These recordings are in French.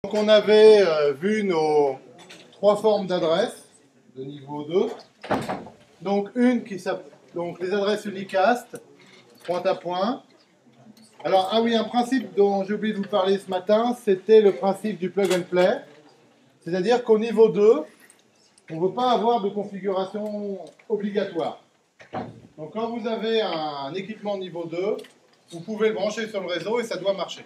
Donc on avait vu nos trois formes d'adresses de niveau 2. Donc une qui s'appelle les adresses unicast, point à point. Alors, ah oui, un principe dont j'ai oublié de vous parler ce matin, c'était le principe du plug and play. C'est-à-dire qu'au niveau 2, on ne veut pas avoir de configuration obligatoire. Donc quand vous avez un équipement niveau 2, vous pouvez le brancher sur le réseau et ça doit marcher.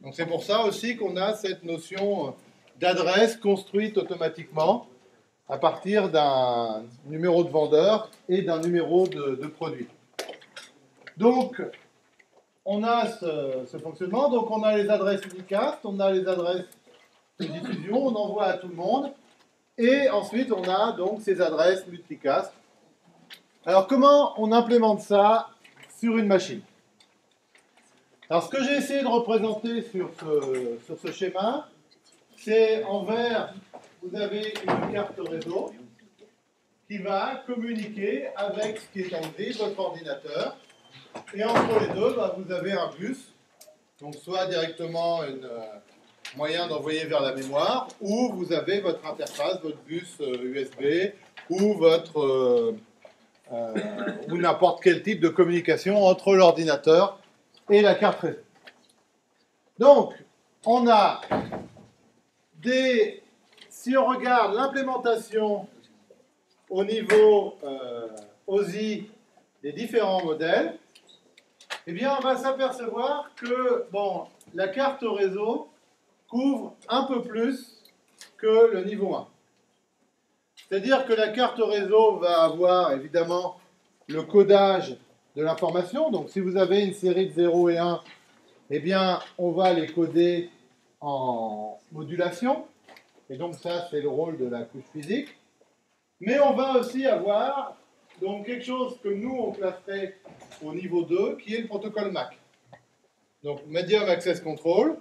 Donc c'est pour ça aussi qu'on a cette notion d'adresse construite automatiquement à partir d'un numéro de vendeur et d'un numéro de produit. Donc on a ce fonctionnement, donc on a les adresses unicast, on a les adresses de diffusion, on envoie à tout le monde, et ensuite on a donc ces adresses multicast. Alors comment on implémente ça sur une machine? Alors ce que j'ai essayé de représenter sur ce schéma, c'est en vert, vous avez une carte réseau qui va communiquer avec ce qui est en gris, votre ordinateur. Et entre les deux, vous avez un bus, donc soit directement un moyen d'envoyer vers la mémoire, ou vous avez votre interface, votre bus USB, ou ou n'importe quel type de communication entre l'ordinateur et la carte réseau. Donc, on a si on regarde l'implémentation au niveau OSI des différents modèles, eh bien, on va s'apercevoir que la carte réseau couvre un peu plus que le niveau 1. C'est-à-dire que la carte réseau va avoir évidemment le codage de l'information. Donc, si vous avez une série de 0 et 1, eh bien, on va les coder en modulation. Et donc, ça, c'est le rôle de la couche physique. Mais on va aussi avoir donc quelque chose que nous, on classerait au niveau 2, qui est le protocole MAC. Donc, Medium Access Control,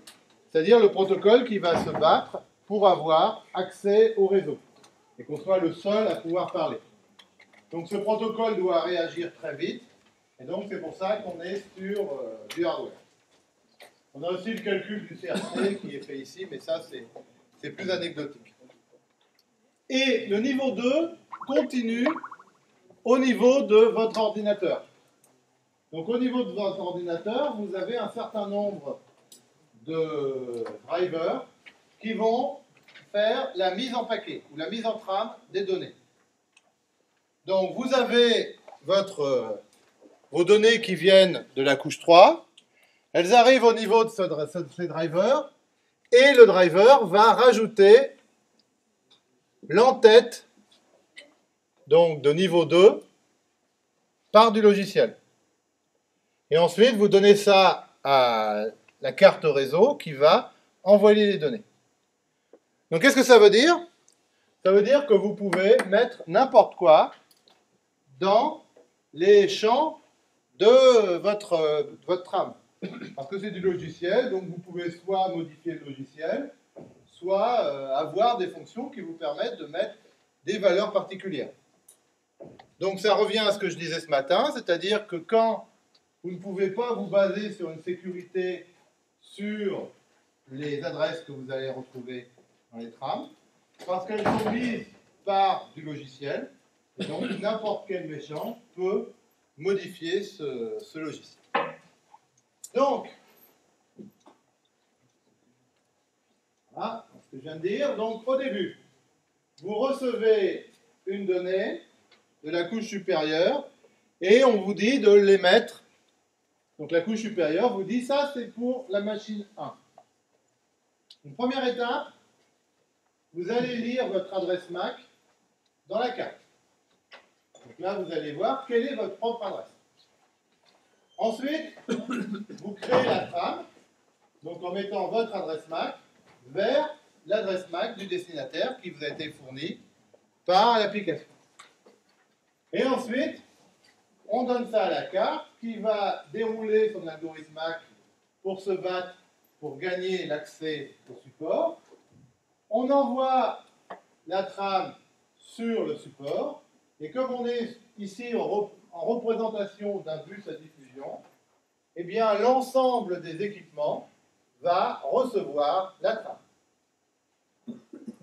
c'est-à-dire le protocole qui va se battre pour avoir accès au réseau et qu'on soit le seul à pouvoir parler. Donc, ce protocole doit réagir très vite, et donc c'est pour ça qu'on est sur du hardware. On a aussi le calcul du CRC qui est fait ici, mais ça, c'est plus anecdotique. Et le niveau 2 continue au niveau de votre ordinateur. Donc au niveau de votre ordinateur, vous avez un certain nombre de drivers qui vont faire la mise en paquet ou la mise en trame des données. Donc vous avez vos données qui viennent de la couche 3, elles arrivent au niveau de ces drivers, et le driver va rajouter l'entête donc de niveau 2 par du logiciel. Et ensuite, vous donnez ça à la carte réseau qui va envoyer les données. Donc, qu'est-ce que ça veut dire? Ça veut dire que vous pouvez mettre n'importe quoi dans les champs de votre trame. Parce que c'est du logiciel, donc vous pouvez soit modifier le logiciel, soit avoir des fonctions qui vous permettent de mettre des valeurs particulières. Donc, ça revient à ce que je disais ce matin, c'est-à-dire que quand vous ne pouvez pas vous baser sur une sécurité sur les adresses que vous allez retrouver dans les trames, parce qu'elles sont mises par du logiciel, et donc n'importe quel méchant peut modifier ce logiciel. Donc, voilà ce que je viens de dire. Donc, au début, vous recevez une donnée de la couche supérieure et on vous dit de les mettre. Donc la couche supérieure vous dit ça c'est pour la machine 1. Une première étape, vous allez lire votre adresse MAC dans la carte. Donc là vous allez voir quelle est votre propre adresse. Ensuite, vous créez la trame, donc en mettant votre adresse MAC vers l'adresse MAC du destinataire qui vous a été fournie par l'application. Et ensuite, on donne ça à la carte qui va dérouler son algorithme MAC pour se battre pour gagner l'accès au support. On envoie la trame sur le support. Et comme on est ici en représentation d'un bus à diffusion, eh bien l'ensemble des équipements va recevoir la trame.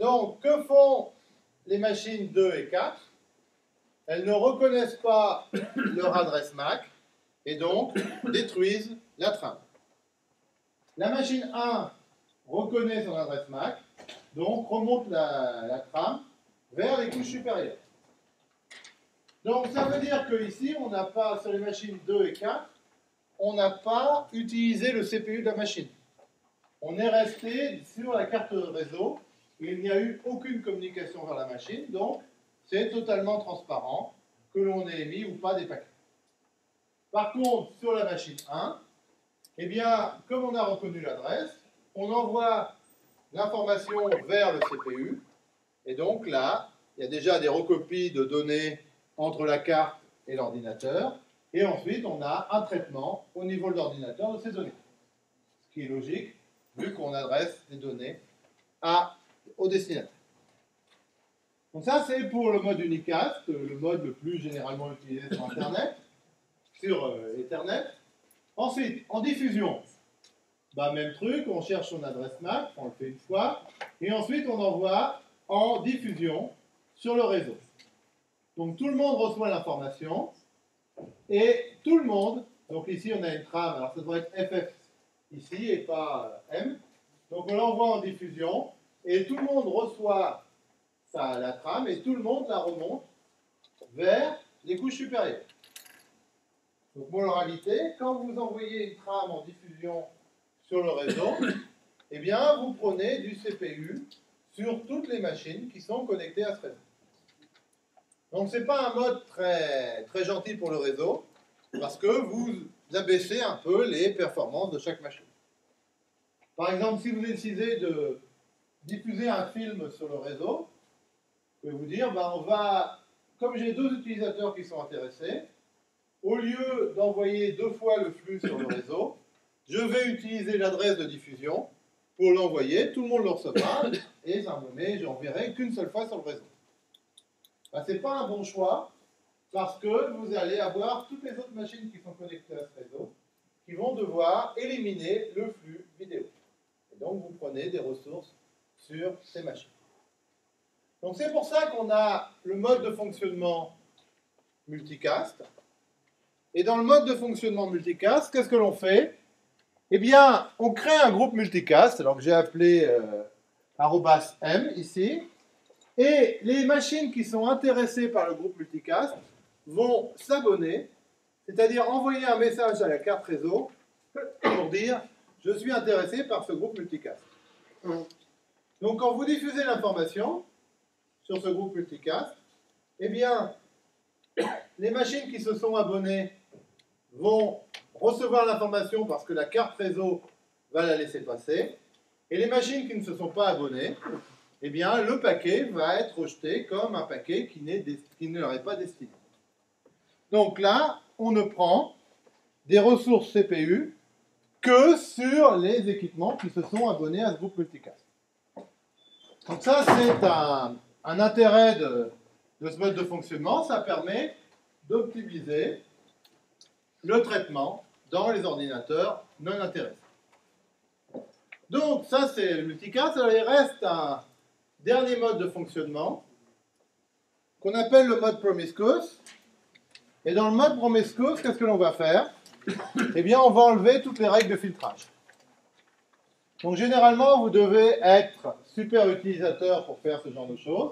Donc, que font les machines 2 et 4? Elles ne reconnaissent pas leur adresse MAC et donc détruisent la trame. La machine 1 reconnaît son adresse MAC, donc remonte la trame vers les couches supérieures. Donc ça veut dire qu'ici, on n'a pas, sur les machines 2 et 4, on n'a pas utilisé le CPU de la machine. On est resté sur la carte réseau, il n'y a eu aucune communication vers la machine, donc c'est totalement transparent que l'on ait émis ou pas des paquets. Par contre, sur la machine 1, eh bien, comme on a reconnu l'adresse, on envoie l'information vers le CPU, et donc là, il y a déjà des recopies de données entre la carte et l'ordinateur, et ensuite on a un traitement au niveau de l'ordinateur de ces données. Ce qui est logique, vu qu'on adresse des données au destinataire. Donc ça, c'est pour le mode unicast, le mode le plus généralement utilisé sur Internet, sur Ethernet. Ensuite, en diffusion, bah, même truc, on cherche son adresse MAC, on le fait une fois, et ensuite on envoie en diffusion sur le réseau. Donc tout le monde reçoit l'information, et tout le monde, donc ici on a une trame, alors ça devrait être FF ici et pas M, donc on l'envoie en diffusion, et tout le monde reçoit la trame, et tout le monde la remonte vers les couches supérieures. Donc moralité, quand vous envoyez une trame en diffusion sur le réseau, eh bien vous prenez du CPU sur toutes les machines qui sont connectées à ce réseau. Donc ce n'est pas un mode très, très gentil pour le réseau, parce que vous abaissez un peu les performances de chaque machine. Par exemple, si vous décidez de diffuser un film sur le réseau, je vais vous dire, ben on va, comme j'ai 2 utilisateurs qui sont intéressés, au lieu d'envoyer 2 fois le flux sur le réseau, je vais utiliser l'adresse de diffusion pour l'envoyer, tout le monde le recevra, et mais j'enverrai qu'une seule fois sur le réseau. Ben, ce n'est pas un bon choix, parce que vous allez avoir toutes les autres machines qui sont connectées à ce réseau, qui vont devoir éliminer le flux vidéo. Et donc vous prenez des ressources sur ces machines. Donc c'est pour ça qu'on a le mode de fonctionnement multicast. Et dans le mode de fonctionnement multicast, qu'est-ce que l'on fait? Eh bien, on crée un groupe multicast, alors que j'ai appelé @m ici, et les machines qui sont intéressées par le groupe multicast vont s'abonner, c'est-à-dire envoyer un message à la carte réseau pour dire « Je suis intéressé par ce groupe multicast ». Donc quand vous diffusez l'information sur ce groupe multicast, eh bien, les machines qui se sont abonnées vont recevoir l'information parce que la carte réseau va la laisser passer, et les machines qui ne se sont pas abonnées, eh bien, le paquet va être rejeté comme un paquet qui ne leur est pas destiné. Donc là, on ne prend des ressources CPU que sur les équipements qui se sont abonnés à ce groupe multicast. Donc ça, c'est un intérêt de ce mode de fonctionnement. Ça permet d'optimiser le traitement dans les ordinateurs non intéressés. Donc ça, c'est le multicast. Alors, il reste un dernier mode de fonctionnement qu'on appelle le mode promiscuous. Et dans le mode promiscuous, qu'est-ce que l'on va faire? Eh bien, on va enlever toutes les règles de filtrage. Donc, généralement, vous devez être super utilisateur pour faire ce genre de choses.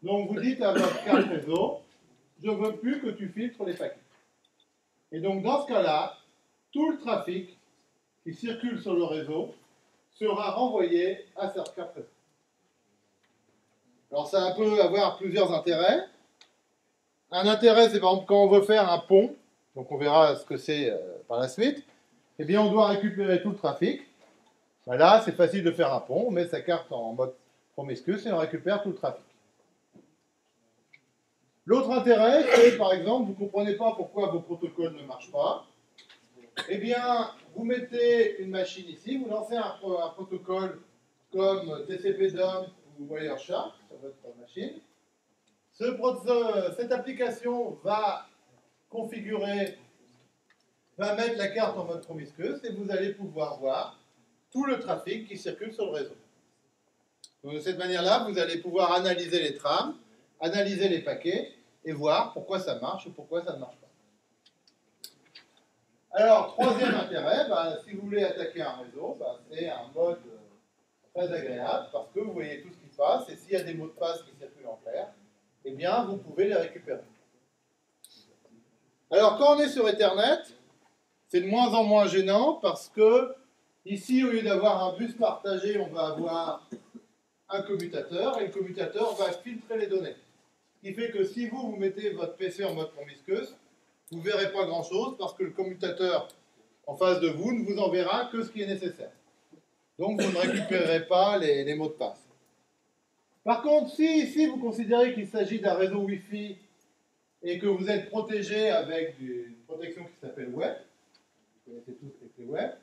Donc, vous dites à votre carte réseau, je ne veux plus que tu filtres les paquets. Et donc, dans ce cas-là, tout le trafic qui circule sur le réseau sera renvoyé à cette carte réseau. Alors, ça peut avoir plusieurs intérêts. Un intérêt, c'est par exemple quand on veut faire un pont, donc on verra ce que c'est par la suite, eh bien on doit récupérer tout le trafic. Ben là, c'est facile de faire un pont, on met sa carte en mode promiscuous et on récupère tout le trafic. L'autre intérêt, c'est par exemple, vous ne comprenez pas pourquoi vos protocoles ne marchent pas. Eh bien, vous mettez une machine ici, vous lancez un protocole comme TCP/dump ou Wireshark sur votre machine. Cette application va mettre la carte en mode promiscuous et vous allez pouvoir voir tout le trafic qui circule sur le réseau. Donc de cette manière-là, vous allez pouvoir analyser les trames, analyser les paquets et voir pourquoi ça marche ou pourquoi ça ne marche pas. Alors, troisième intérêt, si vous voulez attaquer un réseau, c'est un mode très agréable parce que vous voyez tout ce qui se passe et s'il y a des mots de passe qui circulent en clair, eh bien, vous pouvez les récupérer. Alors, quand on est sur Ethernet, c'est de moins en moins gênant parce que ici, au lieu d'avoir un bus partagé, on va avoir un commutateur et le commutateur va filtrer les données. Ce qui fait que si vous mettez votre PC en mode promiscuous, vous ne verrez pas grand-chose parce que le commutateur en face de vous ne vous enverra que ce qui est nécessaire. Donc, vous ne récupérerez pas les mots de passe. Par contre, si ici vous considérez qu'il s'agit d'un réseau Wi-Fi et que vous êtes protégé avec une protection qui s'appelle WEP, vous connaissez tous les clés WEP,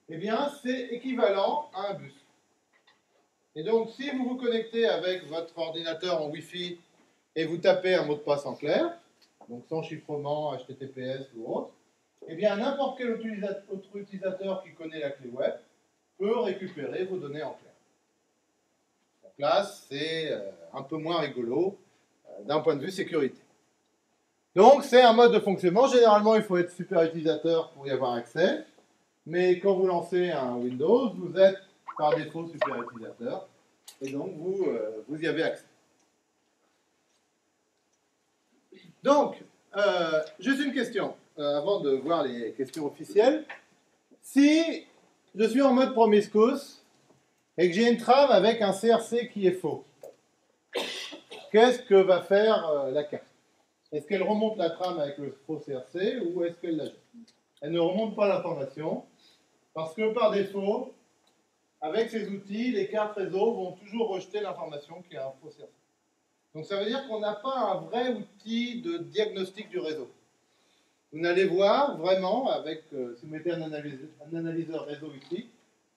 eh bien, c'est équivalent à un bus. Et donc, si vous vous connectez avec votre ordinateur en Wi-Fi et vous tapez un mot de passe en clair, donc sans chiffrement, HTTPS ou autre, eh bien, n'importe quel autre utilisateur qui connaît la clé web peut récupérer vos données en clair. Donc là, c'est un peu moins rigolo d'un point de vue sécurité. Donc, c'est un mode de fonctionnement. Généralement, il faut être super utilisateur pour y avoir accès. Mais quand vous lancez un Windows, vous êtes par défaut super utilisateur. Et donc, vous y avez accès. Donc, juste une question, avant de voir les questions officielles. Si je suis en mode promiscuous et que j'ai une trame avec un CRC qui est faux, qu'est-ce que va faire la carte? Est-ce qu'elle remonte la trame avec le faux CRC ou est-ce qu'elle la jette? Elle ne remonte pas l'information parce que par défaut, avec ces outils, les cartes réseau vont toujours rejeter l'information qui est un faux CRC. Donc ça veut dire qu'on n'a pas un vrai outil de diagnostic du réseau. Vous n'allez voir vraiment, avec, si vous mettez un analyseur réseau ici,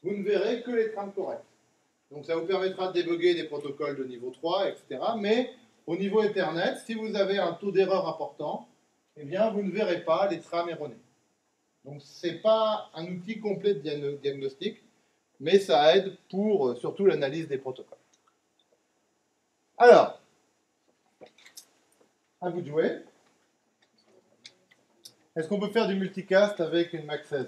vous ne verrez que les trames correctes. Donc ça vous permettra de débugger des protocoles de niveau 3, etc. Mais au niveau Ethernet, si vous avez un taux d'erreur important, eh bien vous ne verrez pas les trames erronées. Donc ce n'est pas un outil complet de diagnostic, mais ça aide pour surtout l'analyse des protocoles. Alors, à vous de jouer. Est-ce qu'on peut faire du multicast avec une Mac 16?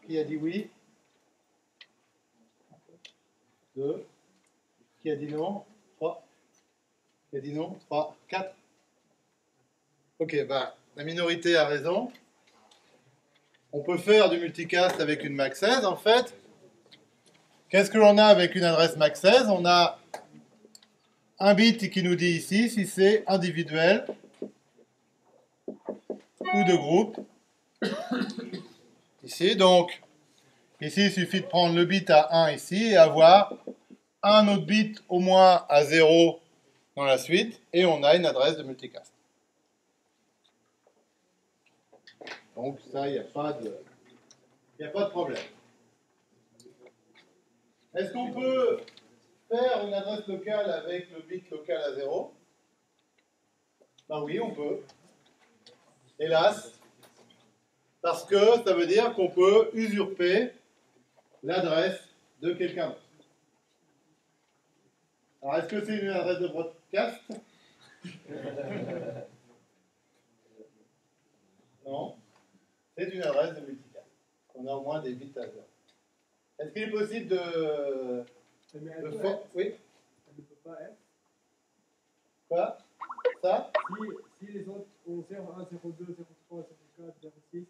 Qui a dit oui? 2. Qui a dit non? 3. Qui a dit non? 3. 4. Ok, la minorité a raison. On peut faire du multicast avec une Mac 16. En fait, qu'est-ce que l'on a avec une adresse Mac 16? On a un bit qui nous dit ici si c'est individuel ou de groupe. Ici, donc, ici, il suffit de prendre le bit à 1 ici et avoir un autre bit au moins à 0 dans la suite, et on a une adresse de multicast. Donc ça, il n'y a pas de problème. Est-ce qu'on peut faire une adresse locale avec le bit local à 0? Ben oui, on peut. Hélas, parce que ça veut dire qu'on peut usurper l'adresse de quelqu'un d'autre. Alors, est-ce que c'est une adresse de broadcast? Non, c'est une adresse de multicast. On a au moins des bits à 0. Est-ce qu'il est possible de faire... Oui? Ça ne peut pas être. Quoi? Ça? Si les autres ont 01, 02, 03, 04, 06,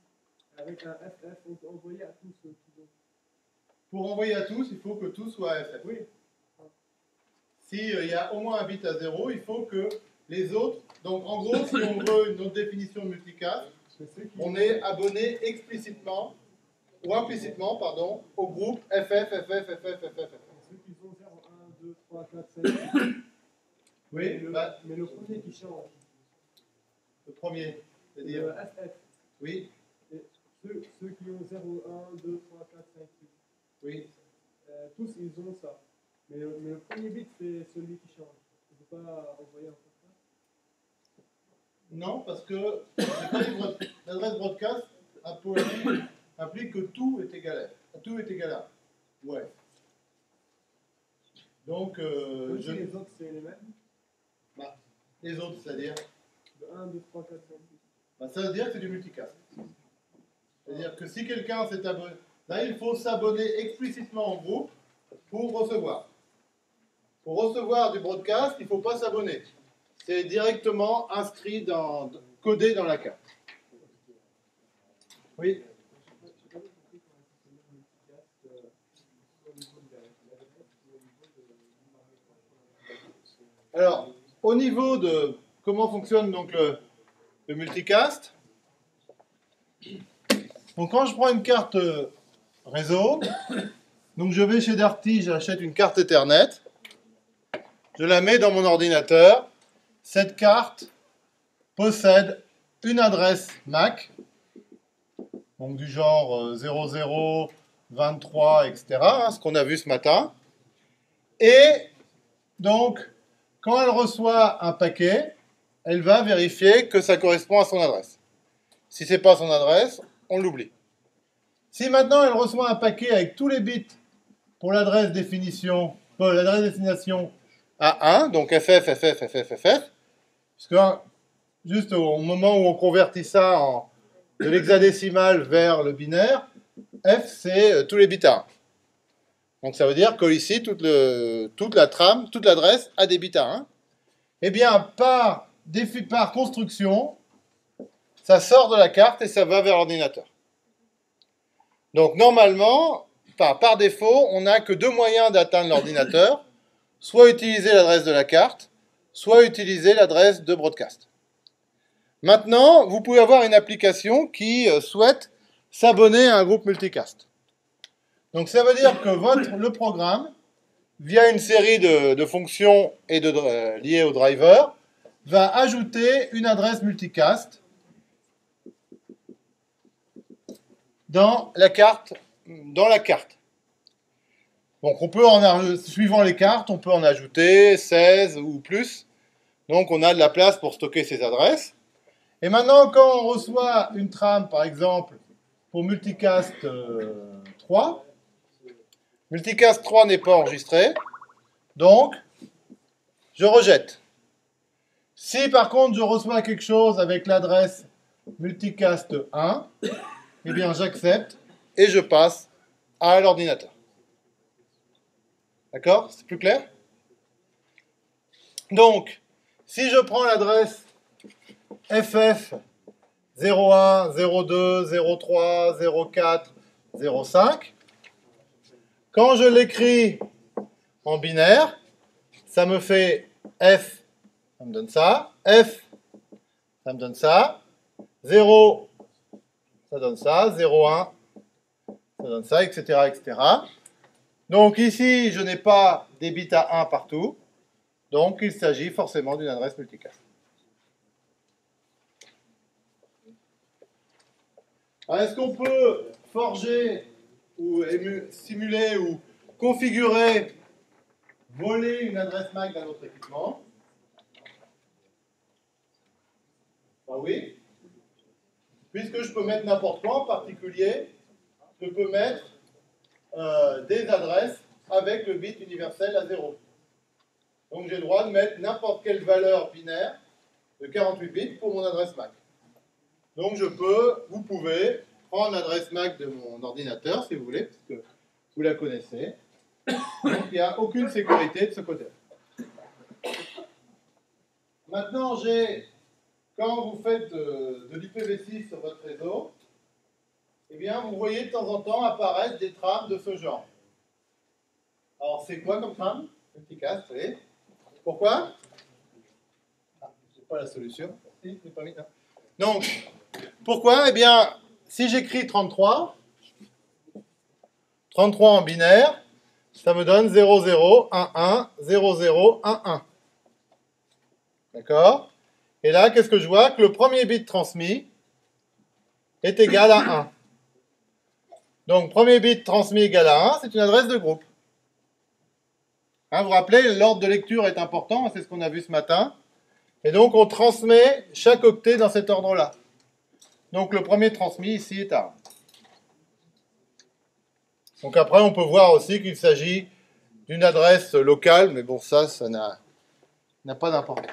avec un FF, on peut envoyer à tous ceux qui ont. Pour envoyer à tous, il faut que tout soit FF. Oui. S'il y a au moins un bit à 0, il faut que les autres... Donc en gros, si on veut une autre définition de multicast, on est abonné explicitement, ou implicitement, pardon, au groupe FF. Ceux qui ont 01, 2, 3, 4, 5, 6. Oui, mais le premier qui change. Le premier, c'est-à-dire Le FF. Oui. Et ceux qui ont 01, 2, 3, 4, 5, 6. Oui. Tous, ils ont ça. Mais le premier bit, c'est celui qui change. On ne peut pas envoyer un peu ça. Non, parce que l'adresse broadcast implique que tout est égal à. Tout est égal à. Ouais. Donc, Même si les autres, c'est les mêmes. Bah, les autres, c'est-à-dire De 1, 2, 3, 4, 5, 6. bah, ça veut dire que c'est du multicast. C'est-à-dire que si quelqu'un s'est abonné, là, il faut s'abonner explicitement au groupe pour recevoir. Pour recevoir du broadcast, il ne faut pas s'abonner. C'est directement inscrit, codé dans la carte. Oui. Je n'ai pas compris comment fonctionnait le multicast au niveau de l'adresse ou au niveau de. Alors, au niveau de comment fonctionne donc le multicast, donc quand je prends une carte réseau, donc je vais chez Darty, j'achète une carte Ethernet, je la mets dans mon ordinateur. Cette carte possède une adresse MAC, donc du genre 00, 23, etc., hein, ce qu'on a vu ce matin. Et donc, quand elle reçoit un paquet, elle va vérifier que ça correspond à son adresse. Si ce n'est pas son adresse, on l'oublie. Si maintenant elle reçoit un paquet avec tous les bits pour l'adresse destination à 1, donc FF, parce que juste au moment où on convertit ça de l'hexadécimal vers le binaire, F c'est tous les bits à 1. Donc ça veut dire qu'ici, toute la trame, toute l'adresse a des bits à 1. Eh bien, par construction, ça sort de la carte et ça va vers l'ordinateur. Donc normalement, par défaut, on n'a que deux moyens d'atteindre l'ordinateur, soit utiliser l'adresse de la carte, soit utiliser l'adresse de broadcast. Maintenant, vous pouvez avoir une application qui souhaite s'abonner à un groupe multicast. Donc ça veut dire que le programme, via une série de fonctions et liées au driver, va ajouter une adresse multicast dans la carte. Donc on peut suivant les cartes, on peut en ajouter 16 ou plus. Donc on a de la place pour stocker ces adresses. Et maintenant, quand on reçoit une trame, par exemple, pour multicast 3, multicast 3 n'est pas enregistré, donc je rejette. Si par contre je reçois quelque chose avec l'adresse multicast 1, eh bien j'accepte et je passe à l'ordinateur. D'accord? C'est plus clair? Donc, si je prends l'adresse FF 01, 02, 03, 04, 05, quand je l'écris en binaire, ça me fait F, ça me donne ça, F, ça me donne ça, 0, ça donne ça, 01, ça donne ça, etc., etc. Donc ici, je n'ai pas des bits à 1 partout, donc il s'agit forcément d'une adresse multicast. Alors, est-ce qu'on peut forger ou simuler ou configurer, voler une adresse MAC d'un autre équipement? Ah oui. Puisque je peux mettre n'importe quoi, en particulier, je peux mettre des adresses avec le bit universel à 0. Donc j'ai le droit de mettre n'importe quelle valeur binaire de 48 bits pour mon adresse MAC. Donc vous pouvez prendre l'adresse MAC de mon ordinateur, si vous voulez, parce que vous la connaissez. Donc il n'y a aucune sécurité de ce côté. Maintenant, quand vous faites de l'IPv6 sur votre réseau, eh bien, vous voyez de temps en temps apparaître des trames de ce genre. Alors, c'est quoi comme trame? Multicast, vous voyez. Pourquoi? C'est pas la solution. Si, c'est pas mis, non. Donc, pourquoi? Eh bien, si j'écris 33 en binaire, ça me donne 0011 0011. D'accord? Et là, qu'est-ce que je vois? Que le premier bit transmis est égal à 1. Donc, premier bit transmis égal à 1, c'est une adresse de groupe. Hein, vous vous rappelez, l'ordre de lecture est important, c'est ce qu'on a vu ce matin. Et donc, on transmet chaque octet dans cet ordre-là. Donc, le premier transmis ici est à 1. Donc, après, on peut voir aussi qu'il s'agit d'une adresse locale, mais bon, ça n'a pas d'importance.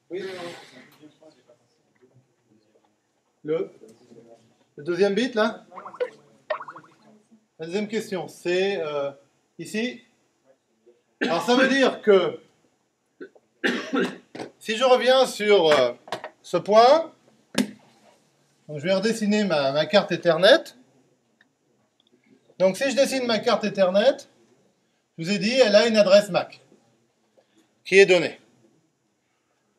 Oui. Le deuxième bit, là? La deuxième question, c'est ici. Alors, ça veut dire que si je reviens sur ce point, donc je vais redessiner ma carte Ethernet. Donc, si je dessine ma carte Ethernet, je vous ai dit, elle a une adresse MAC qui est donnée.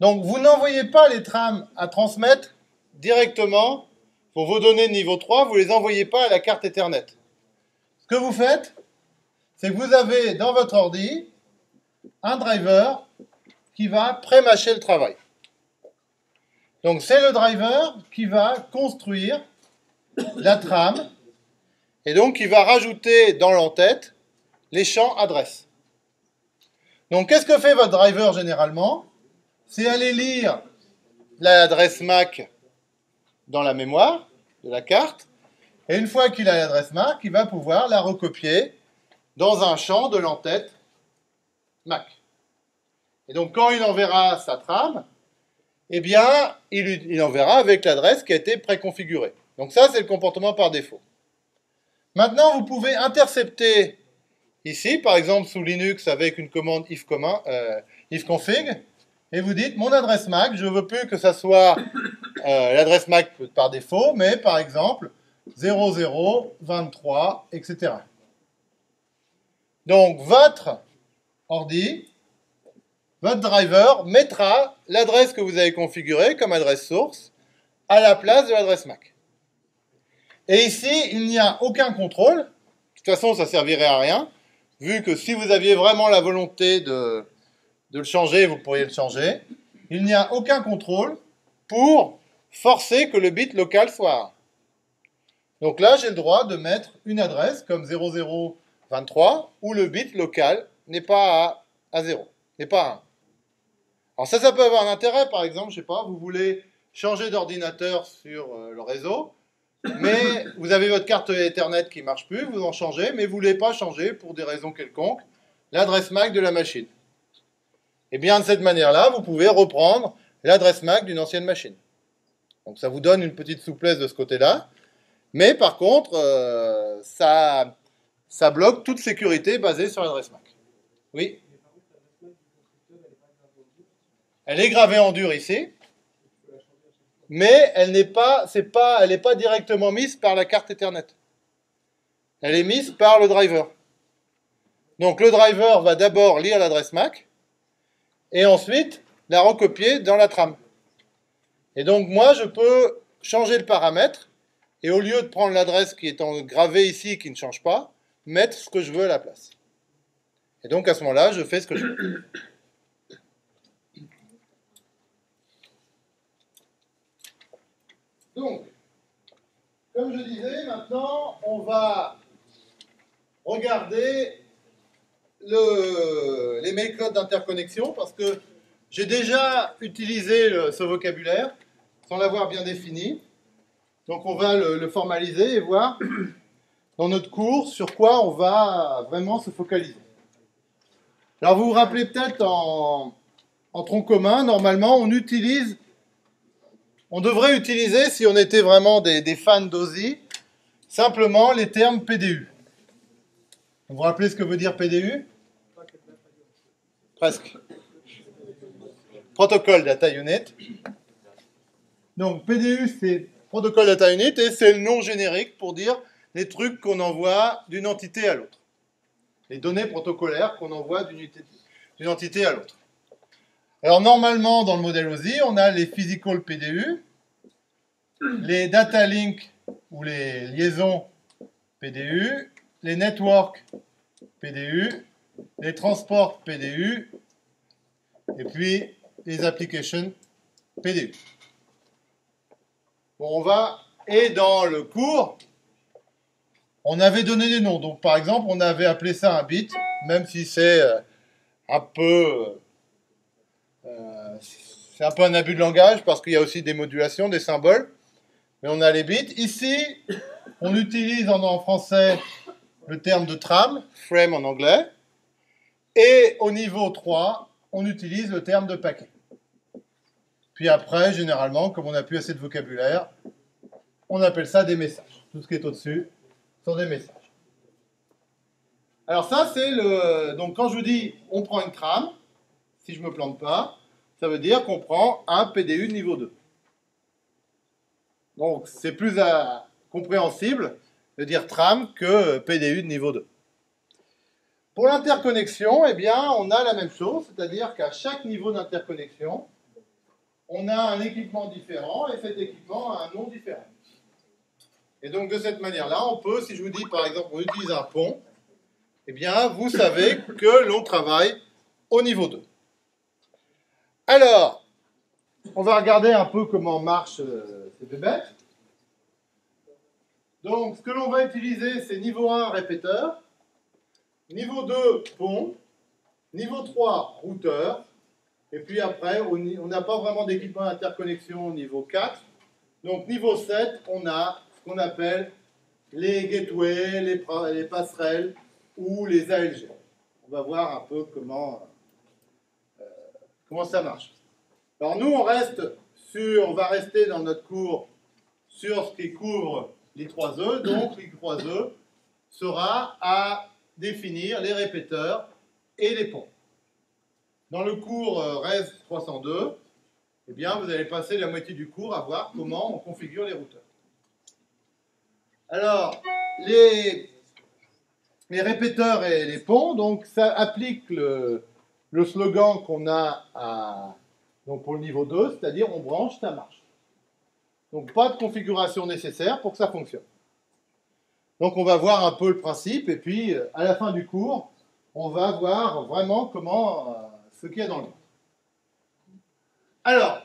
Donc, vous n'envoyez pas les trames à transmettre directement pour vos données de niveau 3, vous ne les envoyez pas à la carte Ethernet. Ce que vous faites, c'est que vous avez dans votre ordi un driver qui va pré-mâcher le travail. Donc, c'est le driver qui va construire la trame et donc qui va rajouter dans l'entête les champs adresses. Donc, qu'est-ce que fait votre driver généralement? C'est aller lire l'adresse MAC dans la mémoire de la carte, et une fois qu'il a l'adresse MAC, il va pouvoir la recopier dans un champ de l'entête MAC. Et donc, quand il enverra sa trame, eh bien, il enverra avec l'adresse qui a été préconfigurée. Donc ça, c'est le comportement par défaut. Maintenant, vous pouvez intercepter ici, par exemple sous Linux avec une commande ifconfig, et vous dites, mon adresse MAC, je ne veux plus que ça soit l'adresse MAC par défaut, mais par exemple 00, 23, etc. Donc, votre ordi, votre driver mettra l'adresse que vous avez configurée comme adresse source à la place de l'adresse MAC. Et ici, il n'y a aucun contrôle. De toute façon, ça ne servirait à rien, vu que si vous aviez vraiment la volonté de le changer, vous pourriez le changer. Il n'y a aucun contrôle pour forcer que le bit local soit 1. Donc là, j'ai le droit de mettre une adresse comme 0023 où le bit local n'est pas à 0, n'est pas à 1. Alors ça peut avoir un intérêt, par exemple, je ne sais pas, vous voulez changer d'ordinateur sur le réseau, mais vous avez votre carte Ethernet qui ne marche plus, vous en changez, mais vous ne voulez pas changer, pour des raisons quelconques, l'adresse MAC de la machine. Et bien, de cette manière-là, vous pouvez reprendre l'adresse MAC d'une ancienne machine. Donc ça vous donne une petite souplesse de ce côté-là, mais par contre, ça bloque toute sécurité basée sur l'adresse MAC. Oui? Elle est gravée en dur ici, mais elle n'est pas directement mise par la carte Ethernet. Elle est mise par le driver. Donc le driver va d'abord lire l'adresse MAC et ensuite la recopier dans la trame. Et donc moi, je peux changer le paramètre et au lieu de prendre l'adresse qui est gravée ici, qui ne change pas, mettre ce que je veux à la place. Et donc à ce moment-là, je fais ce que je veux. Donc, comme je disais, maintenant, on va regarder les méthodes d'interconnexion parce que j'ai déjà utilisé ce vocabulaire sans l'avoir bien défini. Donc, on va le formaliser et voir dans notre cours sur quoi on va vraiment se focaliser. Alors, vous vous rappelez peut-être en tronc commun, normalement, on devrait utiliser, si on était vraiment des fans d'OSI, simplement les termes PDU. Vous vous rappelez ce que veut dire PDU? Presque. Protocol Data Unit. Donc PDU, c'est Protocol Data Unit et c'est le nom générique pour dire les trucs qu'on envoie d'une entité à l'autre. Les données protocolaires qu'on envoie d'une entité à l'autre. Alors normalement, dans le modèle OSI, on a les physical PDU, les data link ou les liaisons PDU, les network PDU, les transports PDU, et puis les applications PDU. Bon, et dans le cours, on avait donné des noms. Donc par exemple, on avait appelé ça un bit, même si c'est un peu un abus de langage parce qu'il y a aussi des modulations, des symboles. Mais on a les bits. Ici, on utilise en français le terme de trame, frame en anglais, et au niveau 3, on utilise le terme de paquet. Puis après, généralement, comme on n'a plus assez de vocabulaire, on appelle ça des messages. Tout ce qui est au-dessus sont des messages. Alors ça, c'est le... Donc quand je vous dis on prend une trame, si je ne me plante pas, ça veut dire qu'on prend un PDU de niveau 2. Donc c'est plus compréhensible de dire trame que PDU de niveau 2. Pour l'interconnexion, eh bien, on a la même chose, c'est-à-dire qu'à chaque niveau d'interconnexion, on a un équipement différent et cet équipement a un nom différent. Et donc de cette manière-là, on peut, si je vous dis par exemple on utilise un pont, eh bien vous savez que l'on travaille au niveau 2. Alors, on va regarder un peu comment marchent ces bébêtes. Donc ce que l'on va utiliser, c'est niveau 1 répéteur, niveau 2 pont, niveau 3 routeur, et puis après on n'a pas vraiment d'équipement d'interconnexion au niveau 4. Donc niveau 7, on a ce qu'on appelle les gateways, les passerelles ou les ALG. On va voir un peu comment ça marche. Alors nous, on va rester dans notre cours sur ce qui couvre l'I3E. Donc l'I3E sera à définir les répéteurs et les ponts. Dans le cours RES 302, eh bien, vous allez passer la moitié du cours à voir comment on configure les routeurs. Alors, les répéteurs et les ponts, donc ça applique le slogan qu'on a donc pour le niveau 2, c'est-à-dire on branche, ça marche. Donc pas de configuration nécessaire pour que ça fonctionne. Donc on va voir un peu le principe et puis à la fin du cours, on va voir vraiment ce qu'il y a dans le monde. Alors,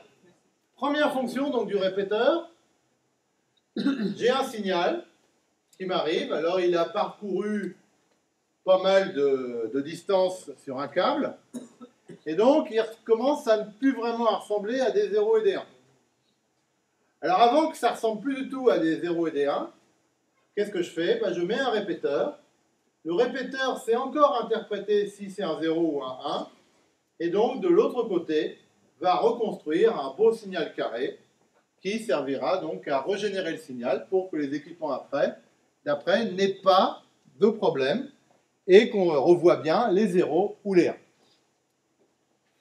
première fonction donc du répéteur, j'ai un signal qui m'arrive. Alors il a parcouru pas mal de distance sur un câble. Et donc, il commence à ne plus vraiment ressembler à des 0 et des 1. Alors, avant que ça ne ressemble plus du tout à des 0 et des 1, qu'est-ce que je fais? Je mets un répéteur. Le répéteur, c'est encore interprété si c'est un 0 ou un 1. Et donc, de l'autre côté, va reconstruire un beau signal carré qui servira donc à régénérer le signal pour que les équipements d'après n'aient pas de problème et qu'on revoie bien les 0 ou les 1.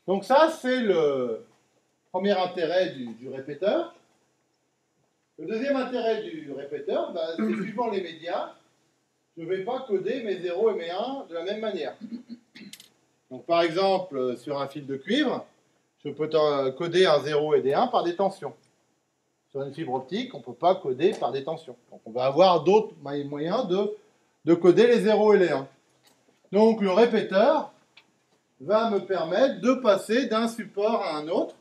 Donc ça, c'est le premier intérêt du répéteur. Le deuxième intérêt du répéteur, c'est suivant les médias, je ne vais pas coder mes 0 et mes 1 de la même manière. Donc par exemple, sur un fil de cuivre, je peux coder un 0 et des 1 par des tensions. Sur une fibre optique, on ne peut pas coder par des tensions. Donc on va avoir d'autres moyens de coder les 0 et les 1. Donc le répéteur va me permettre de passer d'un support à un autre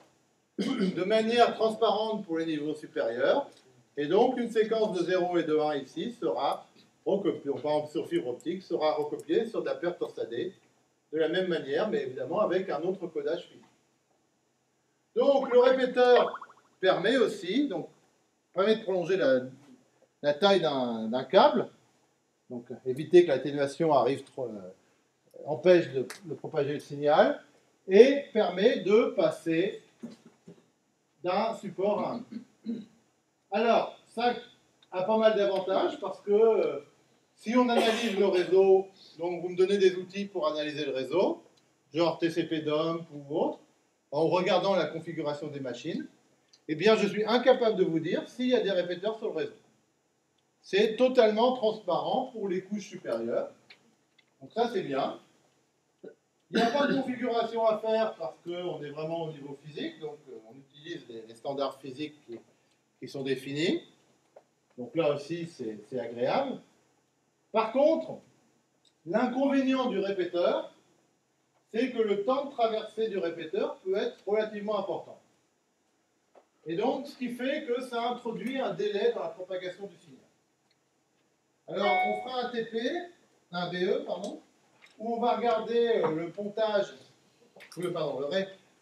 de manière transparente pour les niveaux supérieurs. Et donc, une séquence de 0 et de 1 ici sera recopiée, par exemple sur fibre optique, sera recopiée sur de la perte torsadée de la même manière, mais évidemment avec un autre codage physique. Donc, le répéteur permet aussi, permet de prolonger la taille d'un câble, donc éviter que l'atténuation arrive trop... empêche de propager le signal et permet de passer d'un support à un autre. Alors, ça a pas mal d'avantages parce que si on analyse le réseau, donc vous me donnez des outils pour analyser le réseau, genre TCP/dump ou autre, en regardant la configuration des machines, eh bien je suis incapable de vous dire s'il y a des répéteurs sur le réseau. C'est totalement transparent pour les couches supérieures. Donc ça c'est bien. Il n'y a pas de configuration à faire parce qu'on est vraiment au niveau physique, donc on utilise les standards physiques qui sont définis. Donc là aussi, c'est agréable. Par contre, l'inconvénient du répéteur, c'est que le temps de traversée du répéteur peut être relativement important. Et donc, ce qui fait que ça introduit un délai dans la propagation du signal. Alors, on fera un BE, pardon, où on va regarder le pontage,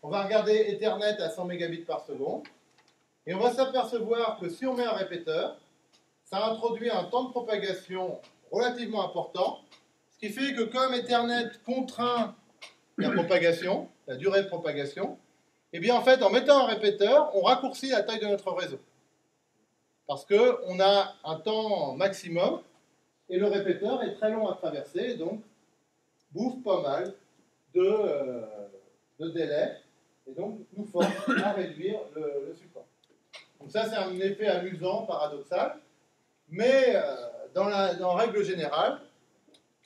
on va regarder Ethernet à 100 mégabits par seconde, et on va s'apercevoir que si on met un répéteur, ça introduit un temps de propagation relativement important, ce qui fait que comme Ethernet contraint la propagation, la durée de propagation, eh bien en fait, en mettant un répéteur, on raccourcit la taille de notre réseau. Parce qu'on a un temps maximum, et le répéteur est très long à traverser, et donc bouffe pas mal de délai, et donc nous force à réduire le support. Donc ça, c'est un effet amusant, paradoxal, mais dans règle générale,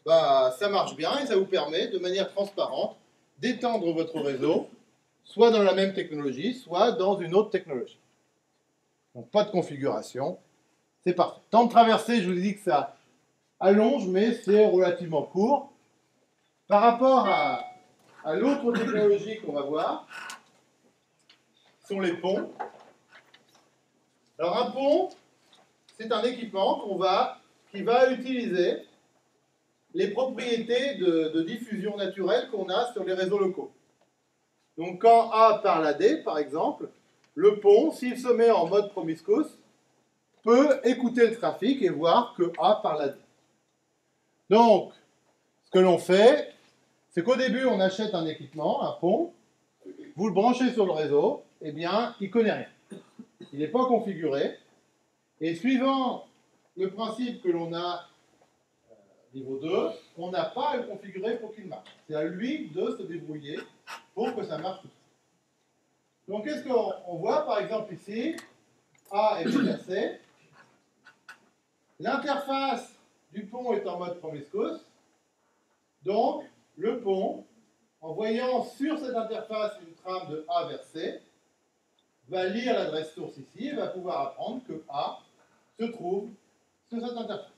bah, ça marche bien et ça vous permet, de manière transparente, d'étendre votre réseau, soit dans la même technologie, soit dans une autre technologie. Donc pas de configuration, c'est parfait. Temps de traversée, je vous ai dit que ça allonge, mais c'est relativement court. Par rapport à l'autre technologie qu'on va voir, sont les ponts. Alors un pont, c'est un équipement qui va utiliser les propriétés de diffusion naturelle qu'on a sur les réseaux locaux. Donc quand A parle à D, par exemple, le pont, s'il se met en mode promiscuous, peut écouter le trafic et voir que A parle à D. Donc, ce que l'on fait, c'est qu'au début, on achète un équipement, un pont, vous le branchez sur le réseau, eh bien, il ne connaît rien. Il n'est pas configuré, et suivant le principe que l'on a niveau 2, on n'a pas à le configurer pour qu'il marche. C'est à lui de se débrouiller pour que ça marche tout seul. Donc, qu'est-ce qu'on voit, par exemple, ici, A est égal à C. L'interface du pont est en mode promiscuous. Donc, le pont, en voyant sur cette interface une trame de A vers C, va lire l'adresse source ici et va pouvoir apprendre que A se trouve sur cette interface.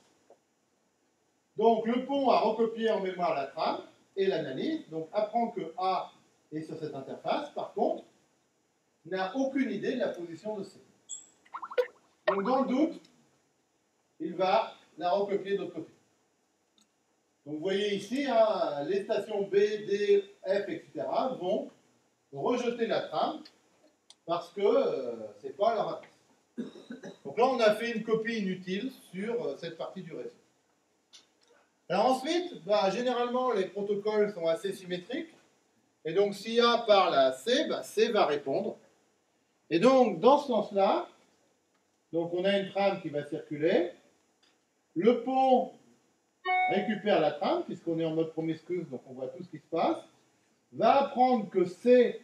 Donc, le pont a recopié en mémoire la trame et l'analyse, donc apprend que A est sur cette interface, par contre, n'a aucune idée de la position de C. Donc, dans le doute, il va la recopier de l'autre côté. Donc, vous voyez ici, hein, les stations B, D, F, etc. vont rejeter la trame parce que ce n'est pas leur adresse. Donc là, on a fait une copie inutile sur cette partie du réseau. Alors ensuite, généralement, les protocoles sont assez symétriques. Et donc, si A parle à C, C va répondre. Et donc, dans ce sens-là, donc on a une trame qui va circuler. Le pont récupère la trame, puisqu'on est en mode promiscuous, donc on voit tout ce qui se passe. Va apprendre que C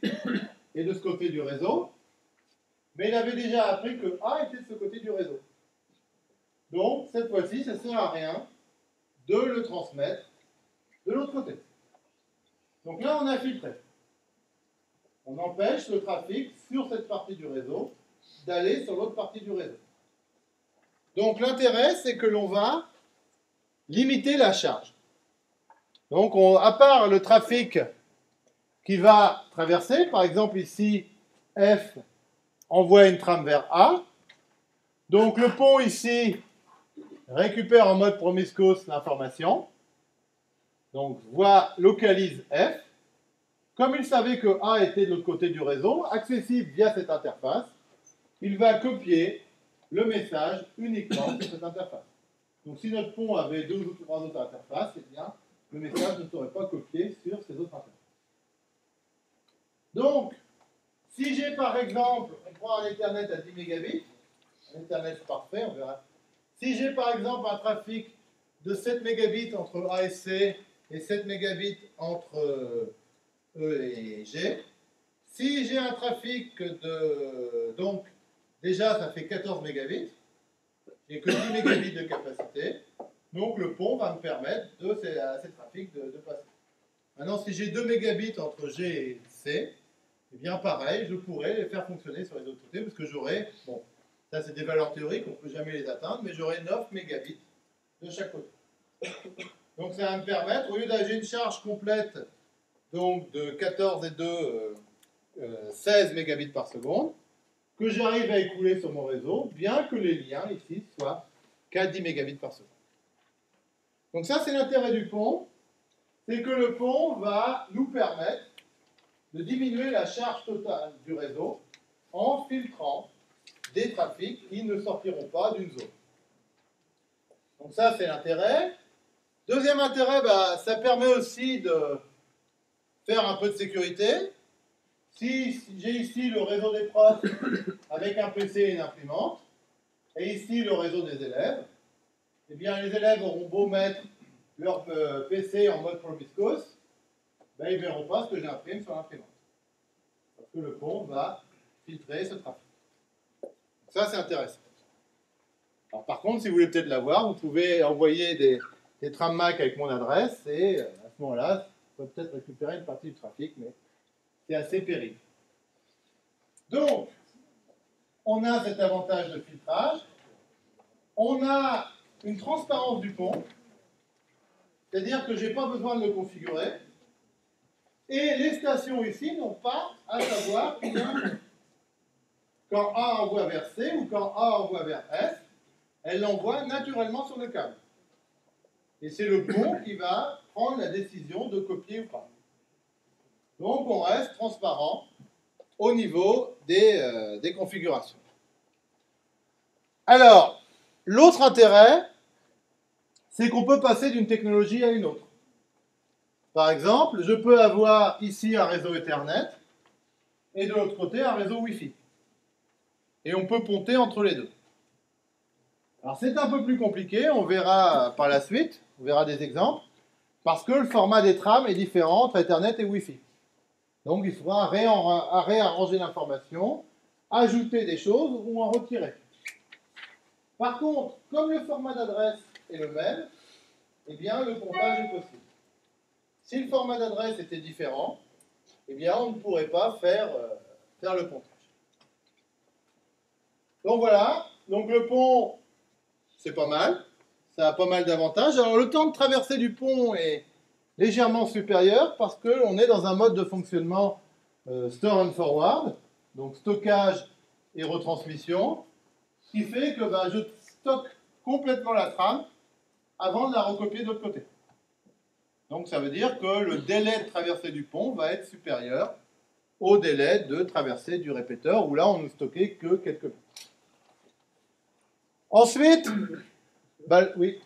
est de ce côté du réseau. Mais il avait déjà appris que A était de ce côté du réseau. Donc, cette fois-ci, ça ne sert à rien de le transmettre de l'autre côté. Donc là, on a filtré. On empêche le trafic sur cette partie du réseau d'aller sur l'autre partie du réseau. Donc l'intérêt, c'est que l'on va limiter la charge. Donc, à part le trafic qui va traverser, par exemple ici, F envoie une trame vers A. Donc le pont ici récupère en mode promiscuous l'information. Donc localise F. Comme il savait que A était de l'autre côté du réseau, accessible via cette interface, il va copier le message uniquement sur cette interface. Donc si notre pont avait 2 ou 3 autres interfaces, eh bien, le message ne serait pas copié sur ces autres interfaces. Donc, si j'ai par exemple, on prend un Ethernet à 10 mégabits, un Ethernet parfait, on verra. Si j'ai par exemple un trafic de 7 mégabits entre A et C et 7 mégabits entre E et G, si j'ai un trafic de... Donc, déjà, ça fait 14 mégabits, j'ai que 10 mégabits de capacité, donc le pont va me permettre à ces trafics de passer. Maintenant, si j'ai 2 mégabits entre G et C, eh bien pareil, je pourrais les faire fonctionner sur les autres côtés, parce que j'aurai, bon, ça c'est des valeurs théoriques, on ne peut jamais les atteindre, mais j'aurai 9 mégabits de chaque côté. Donc ça va me permettre, au lieu d'avoir une charge complète donc de 14 et 2, 16 mégabits par seconde, que j'arrive à écouler sur mon réseau, bien que les liens ici soient qu'à 10 mégabits par seconde. Donc ça c'est l'intérêt du pont, c'est que le pont va nous permettre de diminuer la charge totale du réseau en filtrant des trafics qui ne sortiront pas d'une zone. Donc ça, c'est l'intérêt. Deuxième intérêt, bah, ça permet aussi de faire un peu de sécurité. Si j'ai ici le réseau des profs avec un PC et une imprimante, et ici le réseau des élèves, eh bien les élèves auront beau mettre leur PC en mode promiscuous, ben, ils ne verront pas ce que j'imprime sur l'imprimante. Parce que le pont va filtrer ce trafic. Ça, c'est intéressant. Alors, par contre, si vous voulez peut-être l'avoir, vous pouvez envoyer des trams Mac avec mon adresse, et à ce moment-là, vous pouvez peut-être récupérer une partie du trafic, mais c'est assez pénible. Donc, on a cet avantage de filtrage. On a une transparence du pont, c'est-à-dire que je n'ai pas besoin de le configurer. Et les stations ici n'ont pas à savoir quand A envoie vers C ou quand A envoie vers S, elles l'envoient naturellement sur le câble. Et c'est le pont qui va prendre la décision de copier ou pas. Donc on reste transparent au niveau des configurations. Alors, l'autre intérêt, c'est qu'on peut passer d'une technologie à une autre. Par exemple, je peux avoir ici un réseau Ethernet et de l'autre côté un réseau Wi-Fi. Et on peut ponter entre les deux. Alors c'est un peu plus compliqué, on verra par la suite, on verra des exemples, parce que le format des trams est différent entre Ethernet et Wi-Fi. Donc il faudra réarranger l'information, ajouter des choses ou en retirer. Par contre, comme le format d'adresse est le même, eh bien le pontage est possible. Si le format d'adresse était différent, eh bien on ne pourrait pas faire le pontage. Donc voilà, donc le pont, c'est pas mal, ça a pas mal d'avantages. Alors le temps de traverser du pont est légèrement supérieur parce qu'on est dans un mode de fonctionnement store and forward, donc stockage et retransmission, ce qui fait que je stocke complètement la trame avant de la recopier de l'autre côté. Donc ça veut dire que le délai de traversée du pont va être supérieur au délai de traversée du répéteur, où là on ne stockait que quelques minutes. Ensuite, oui.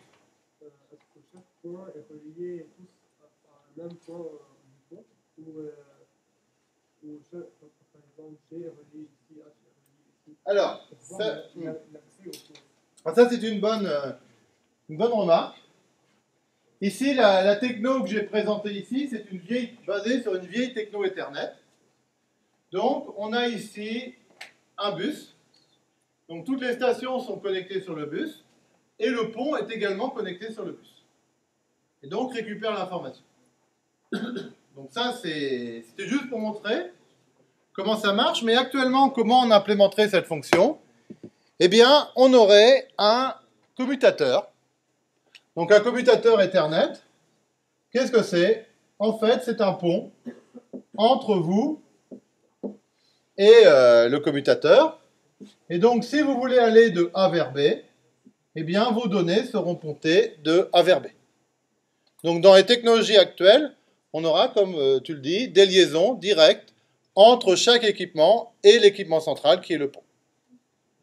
Est-ce que chaque point est relié tous à un même point du pont ou chaque, par exemple, C est relié ici, H est relié ici? Alors, ça c'est une bonne remarque. Ici, la techno que j'ai présentée ici, c'est basée sur une vieille techno Ethernet. Donc, on a ici un bus. Donc, toutes les stations sont connectées sur le bus. Et le pont est également connecté sur le bus. Et donc, récupère l'information. Donc, ça, c'était juste pour montrer comment ça marche. Mais actuellement, comment on implémenterait cette fonction? Eh bien, on aurait un commutateur. Donc un commutateur Ethernet, qu'est-ce que c'est? En fait, c'est un pont entre vous et le commutateur. Et donc, si vous voulez aller de A vers B, eh bien, vos données seront pontées de A vers B. Donc, dans les technologies actuelles, on aura, comme tu le dis, des liaisons directes entre chaque équipement et l'équipement central qui est le pont,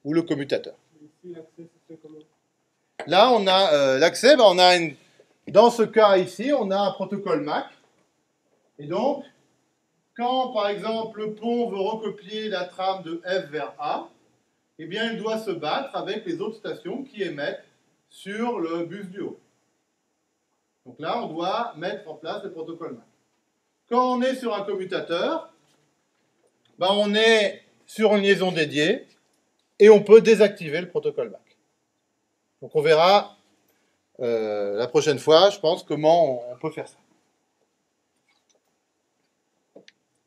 ou le commutateur. Ici, l'accès, c'est comment? Là, on a l'accès, dans ce cas ici, on a un protocole MAC. Et donc, quand par exemple le pont veut recopier la trame de F vers A, eh bien il doit se battre avec les autres stations qui émettent sur le bus du haut. Donc là, on doit mettre en place le protocole MAC. Quand on est sur un commutateur, on est sur une liaison dédiée et on peut désactiver le protocole MAC. Donc on verra la prochaine fois, je pense, comment on peut faire ça.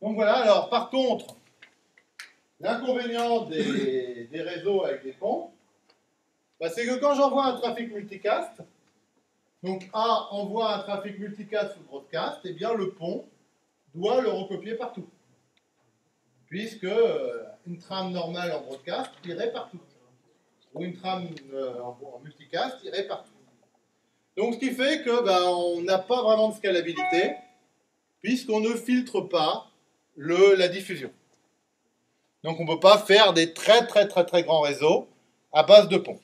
Donc voilà, alors par contre, l'inconvénient des réseaux avec des ponts, c'est que quand j'envoie un trafic multicast, donc A envoie un trafic multicast ou broadcast, eh bien le pont doit le recopier partout. Puisque une trame normale en broadcast irait partout. Ou une trame en multicast irait partout. Donc ce qui fait que on n'a pas vraiment de scalabilité, puisqu'on ne filtre pas la diffusion. Donc on ne peut pas faire des très très très très grands réseaux à base de ponts.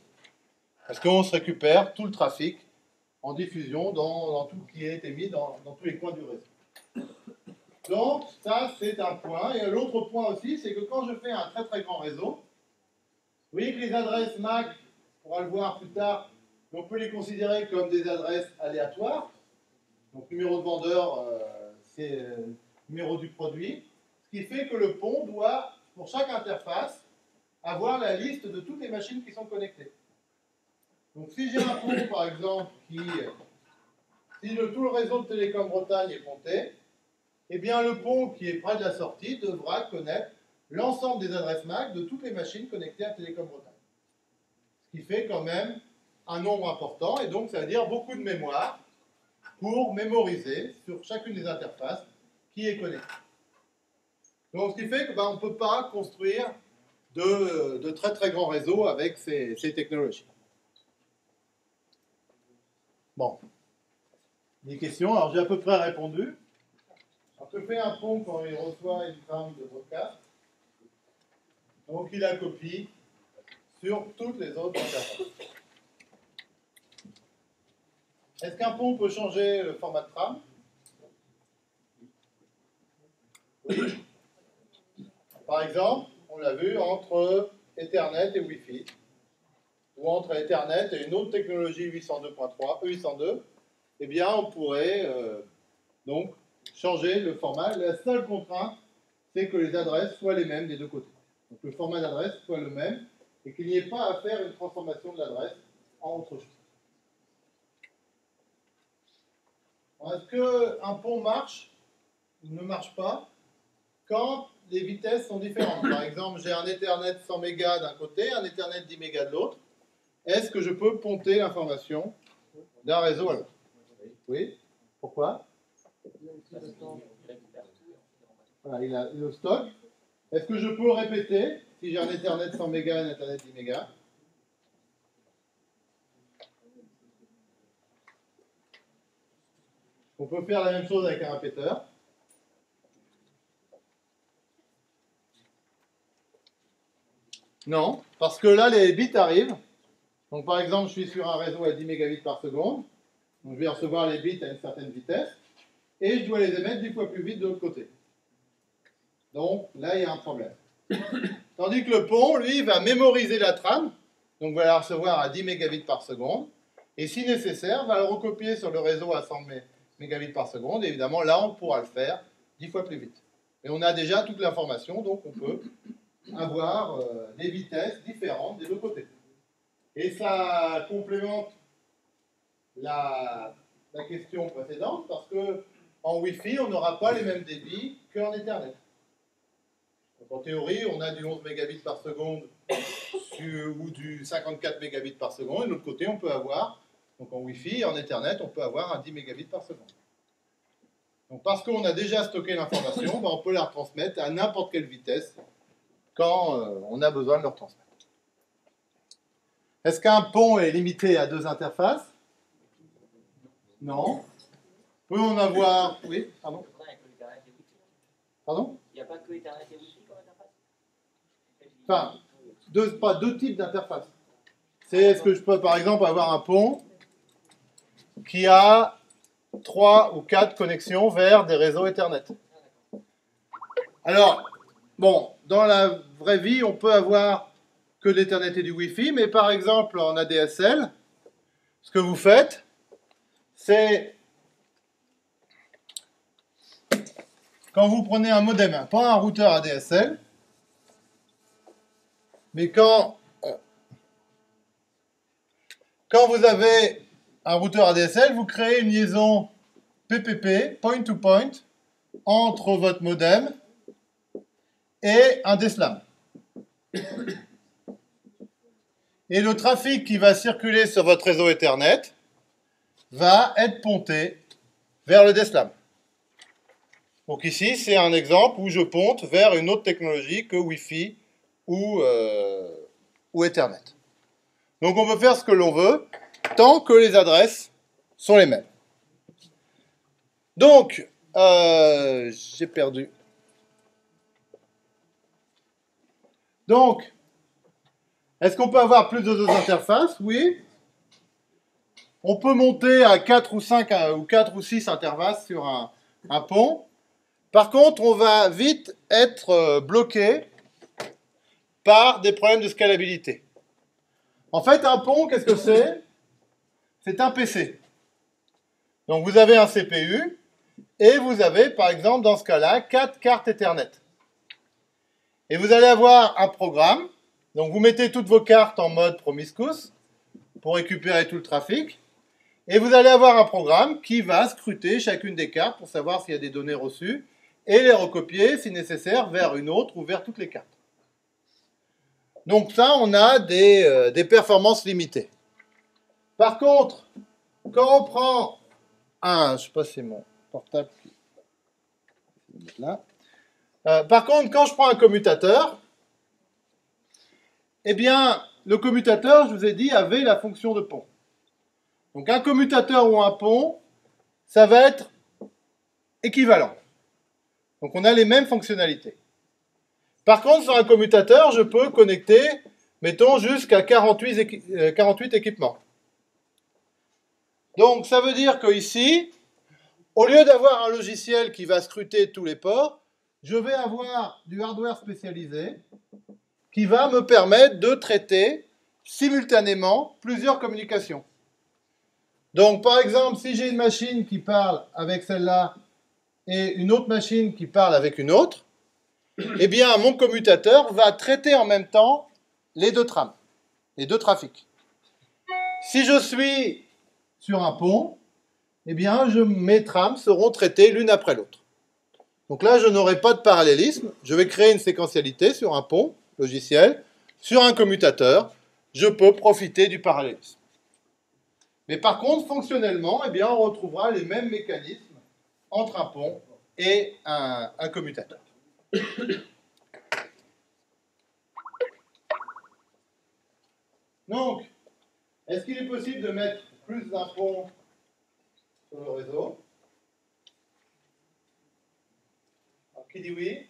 Parce qu'on se récupère tout le trafic en diffusion dans tout ce qui est émis dans tous les coins du réseau. Donc, ça, c'est un point. Et l'autre point aussi, c'est que quand je fais un très très grand réseau, vous voyez que les adresses MAC, on va le voir plus tard, on peut les considérer comme des adresses aléatoires. Donc, numéro de vendeur, c'est numéro du produit. Ce qui fait que le pont doit, pour chaque interface, avoir la liste de toutes les machines qui sont connectées. Donc, si j'ai un pont, par exemple, si tout le réseau de Télécom Bretagne est ponté, eh bien, le pont qui est près de la sortie devra connaître l'ensemble des adresses MAC de toutes les machines connectées à Télécom Bretagne. Ce qui fait quand même un nombre important, et donc ça veut dire beaucoup de mémoire pour mémoriser sur chacune des interfaces qui est connectée. Donc, ce qui fait qu'on ne peut pas construire de très très grands réseaux avec ces technologies. Bon. Des questions? Alors, j'ai à peu près répondu. Alors, que fait un pont quand il reçoit une trame de broadcast? Donc, il la copie sur toutes les autres interfaces. Est-ce qu'un pont peut changer le format de trame? Oui. Par exemple, on l'a vu entre Ethernet et Wi-Fi, ou entre Ethernet et une autre technologie 802.3, E802, eh bien, on pourrait donc changer le format. La seule contrainte, c'est que les adresses soient les mêmes des deux côtés. Donc, le format d'adresse soit le même et qu'il n'y ait pas à faire une transformation de l'adresse en autre chose. Est-ce qu'un pont marche ou ne marche pas quand les vitesses sont différentes? Par exemple, j'ai un Ethernet 100 mégas d'un côté, un Ethernet 10 mégas de l'autre. Est-ce que je peux ponter l'information d'un réseau à l'autre? Oui. Pourquoi? Voilà, il a le stock. Est-ce que je peux répéter si j'ai un Ethernet 100 mégas et un Ethernet 10 mégas? On peut faire la même chose avec un répéteur. Non, parce que là, les bits arrivent. Donc, par exemple, je suis sur un réseau à 10 mégabits par seconde. Donc, je vais recevoir les bits à une certaine vitesse. Et je dois les émettre 10 fois plus vite de l'autre côté. Donc, là, il y a un problème. Tandis que le pont, lui, va mémoriser la trame. Donc, va la recevoir à 10 mégabits par seconde. Et si nécessaire, va le recopier sur le réseau à 100 mégabits par seconde. Et évidemment, là, on pourra le faire 10 fois plus vite. Et on a déjà toute l'information, donc on peut avoir des vitesses différentes des deux côtés. Et ça complémente la question précédente, parce que en Wi-Fi, on n'aura pas les mêmes débits qu'en Ethernet. Donc, en théorie, on a du 11 mégabits par seconde ou du 54 mégabits par seconde. Et de l'autre côté, on peut avoir, donc en Wi-Fi et en Ethernet, on peut avoir un 10 mégabits par seconde. Donc, parce qu'on a déjà stocké l'information, on peut la retransmettre à n'importe quelle vitesse quand on a besoin de le retransmettre. Est-ce qu'un pont est limité à deux interfaces? Non. Peut en avoir... Oui, pardon. Pardon? Il n'y a pas que Ethernet et Wi-Fi comme interface? Enfin, pas deux types d'interfaces. C'est, est-ce que je peux par exemple avoir un pont qui a 3 ou 4 connexions vers des réseaux Ethernet? Alors, bon, dans la vraie vie, on peut avoir que de l'Ethernet et du Wi-Fi, mais par exemple en ADSL, ce que vous faites, c'est quand vous prenez un modem, pas un routeur ADSL, mais quand vous avez un routeur ADSL, vous créez une liaison PPP, point-to-point, entre votre modem et un DSLAM. Et le trafic qui va circuler sur votre réseau Ethernet va être ponté vers le DSLAM. Donc ici, c'est un exemple où je ponte vers une autre technologie que Wi-Fi ou Ethernet. Donc on peut faire ce que l'on veut, tant que les adresses sont les mêmes. Donc, j'ai perdu. Donc, est-ce qu'on peut avoir plus de deux interfaces? Oui. on peut monter à 4 ou 5 ou 4 ou 6 interfaces sur un pont. Par contre, on va vite être bloqué par des problèmes de scalabilité. En fait, un pont, qu'est-ce que c'est? C'est un PC. Donc, vous avez un CPU et vous avez, par exemple, dans ce cas-là, 4 cartes Ethernet. Et vous allez avoir un programme. Donc, vous mettez toutes vos cartes en mode promiscuous pour récupérer tout le trafic. Et vous allez avoir un programme qui va scruter chacune des cartes pour savoir s'il y a des données reçues et les recopier, si nécessaire, vers une autre ou vers toutes les cartes. Donc ça, on a des performances limitées. Par contre, quand on prend je ne sais pas si c'est mon portable qui... Là. Par contre, quand je prends un commutateur, eh bien, le commutateur, je vous ai dit, avait la fonction de pont. Donc un commutateur ou un pont, ça va être équivalent. Donc on a les mêmes fonctionnalités. Par contre, sur un commutateur, je peux connecter, mettons, jusqu'à 48 équipements. Donc ça veut dire qu'ici, au lieu d'avoir un logiciel qui va scruter tous les ports, je vais avoir du hardware spécialisé qui va me permettre de traiter simultanément plusieurs communications. Donc, par exemple, si j'ai une machine qui parle avec celle-là et une autre machine qui parle avec une autre, eh bien, mon commutateur va traiter en même temps les deux trames, les deux trafics. Si je suis sur un pont, eh bien, mes trames seront traitées l'une après l'autre. Donc là, je n'aurai pas de parallélisme. Je vais créer une séquentialité sur un pont logiciel, sur un commutateur. Je peux profiter du parallélisme. Mais par contre, fonctionnellement, eh bien, on retrouvera les mêmes mécanismes entre un pont et un commutateur. Donc, est-ce qu'il est possible de mettre plus d'un pont sur le réseau? Alors, qui dit oui?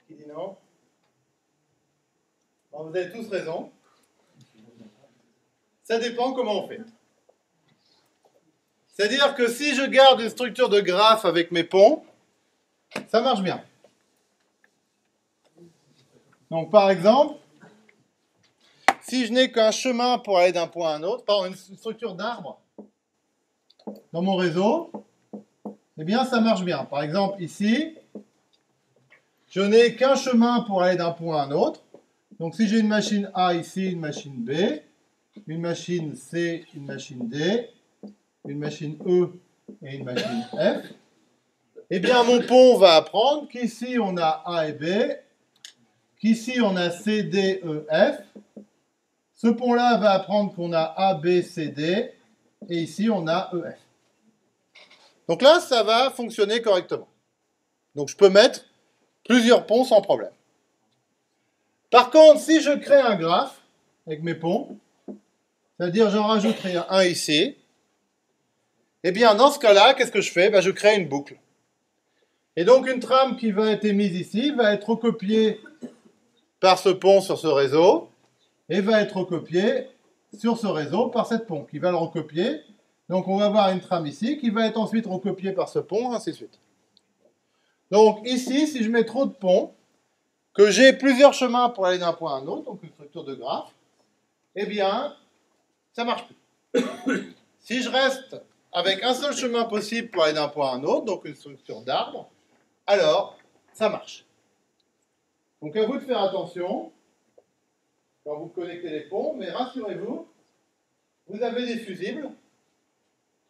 Qui dit non? Alors, vous avez tous raison. Ça dépend comment on fait. C'est-à-dire que si je garde une structure de graphe avec mes ponts, ça marche bien. Donc, par exemple, si je n'ai qu'un chemin pour aller d'un point à un autre, par une structure d'arbre dans mon réseau, eh bien, ça marche bien. Par exemple, ici, je n'ai qu'un chemin pour aller d'un point à un autre. Donc, si j'ai une machine A ici, une machine B, une machine C, une machine D, une machine E et une machine F, eh bien, mon pont va apprendre qu'ici, on a A et B, qu'ici, on a C, D, E, F. Ce pont-là va apprendre qu'on a A, B, C, D, et ici, on a E, F. Donc là, ça va fonctionner correctement. Donc, je peux mettre plusieurs ponts sans problème. Par contre, si je crée un graphe avec mes ponts, c'est-à-dire j'en rajouterai un ici, eh bien, dans ce cas-là, qu'est-ce que je fais? Je crée une boucle. Et donc, une trame qui va être émise ici va être recopiée par ce pont sur ce réseau et va être recopiée sur ce réseau par cette pont qui va le recopier. Donc, on va avoir une trame ici qui va être ensuite recopiée par ce pont, ainsi de suite. Donc, ici, si je mets trop de ponts, que j'ai plusieurs chemins pour aller d'un point à un autre, donc une structure de graphe, eh bien, ça ne marche plus. Si je reste avec un seul chemin possible pour aller d'un point à un autre, donc une structure d'arbre, alors ça marche. Donc à vous de faire attention quand vous connectez les ponts, mais rassurez-vous, vous avez des fusibles,